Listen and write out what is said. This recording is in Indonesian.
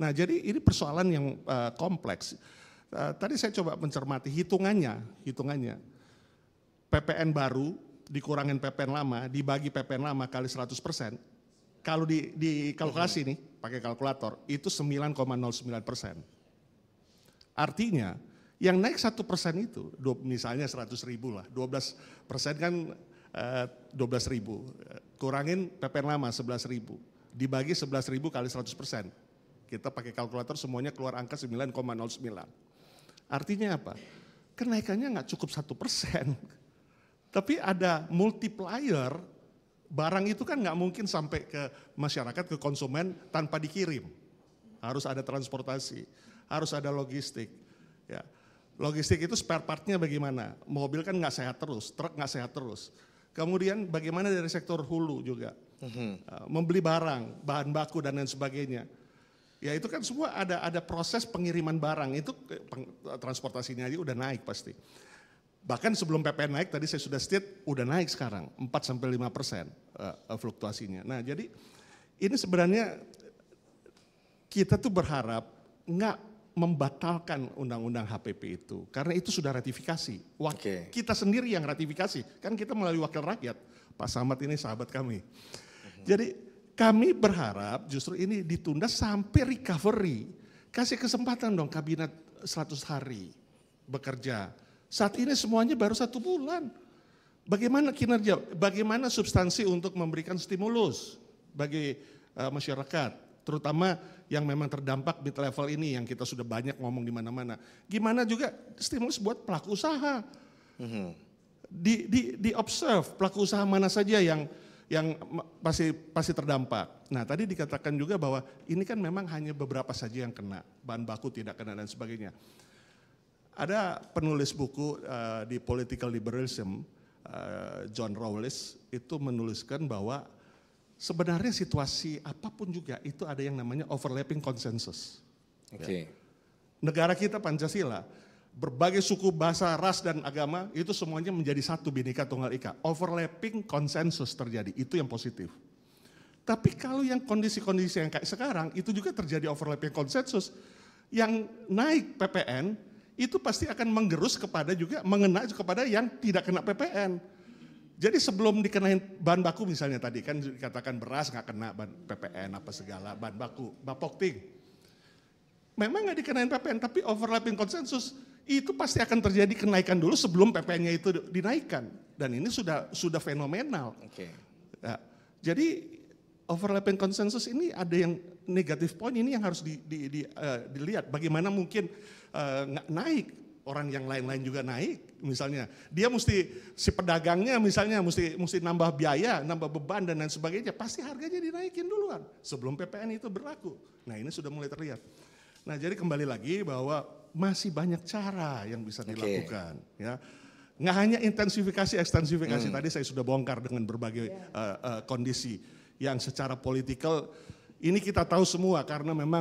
Nah jadi ini persoalan yang kompleks. Tadi saya coba mencermati hitungannya. PPN baru dikurangin PPN lama, dibagi PPN lama kali 100%. Kalau di kalkulasi nih, pakai kalkulator, itu 9,09%. Artinya, yang naik 1% itu, misalnya 100.000 lah, 12% kan 12.000. Kurangin PPN lama 11.000, dibagi 11.000 kali 100%. Kita pakai kalkulator semuanya keluar angka 9,09. Artinya apa? Kenaikannya nggak cukup 1%. Tapi ada multiplier, barang itu kan nggak mungkin sampai ke masyarakat, ke konsumen tanpa dikirim. Harus ada transportasi, harus ada logistik. Ya. Logistik itu spare partnya bagaimana? Mobil kan nggak sehat terus, truk nggak sehat terus. Kemudian bagaimana dari sektor hulu juga, membeli barang, bahan baku dan lain sebagainya. Ya itu kan semua ada proses pengiriman barang, itu transportasinya aja udah naik pasti. Bahkan sebelum PPN naik, tadi saya sudah state, udah naik sekarang, 4-5% fluktuasinya. Nah jadi ini sebenarnya kita tuh berharap nggak membatalkan undang-undang HPP itu. Karena itu sudah ratifikasi. Kita sendiri yang ratifikasi, kan kita melalui wakil rakyat. Pak Samad ini sahabat kami. Jadi kami berharap justru ini ditunda sampai recovery. Kasih kesempatan dong kabinet 100 hari bekerja. Saat ini semuanya baru 1 bulan. Bagaimana kinerja, bagaimana substansi untuk memberikan stimulus bagi masyarakat, terutama yang memang terdampak mid level ini yang kita sudah banyak ngomong di mana-mana. Gimana juga stimulus buat pelaku usaha. Di observe pelaku usaha mana saja yang pasti terdampak. Nah tadi dikatakan juga bahwa ini kan memang hanya beberapa saja yang kena, bahan baku tidak kena dan sebagainya. Ada penulis buku di Political Liberalism, John Rawls, itu menuliskan bahwa sebenarnya situasi apapun juga itu ada yang namanya overlapping consensus. Ya. Negara kita Pancasila, berbagai suku, bahasa, ras, dan agama itu semuanya menjadi satu Bhinneka Tunggal Ika. Overlapping consensus terjadi, itu yang positif. Tapi kalau yang kondisi-kondisi yang kayak sekarang, itu juga terjadi overlapping consensus. Yang naik PPN, itu pasti akan menggerus kepada juga, mengena kepada yang tidak kena PPN. Jadi sebelum dikenain bahan baku misalnya tadi, kan dikatakan beras nggak kena PPN apa segala, bahan baku, bapokting. Memang nggak dikenain PPN, tapi overlapping konsensus itu pasti akan terjadi kenaikan dulu sebelum PPN-nya itu dinaikkan. Dan ini sudah fenomenal. Ya, jadi overlapping konsensus ini ada yang negatif point, ini yang harus dilihat. Bagaimana mungkin nggak naik, orang yang lain-lain juga naik. Misalnya dia si pedagangnya misalnya mesti nambah biaya, nambah beban dan lain sebagainya. Pasti harganya dinaikin duluan sebelum PPN itu berlaku. Nah ini sudah mulai terlihat. Nah jadi kembali lagi bahwa masih banyak cara yang bisa dilakukan. Ya. Nggak hanya intensifikasi, ekstensifikasi. Tadi saya sudah bongkar dengan berbagai kondisi yang secara politikal ini kita tahu semua karena memang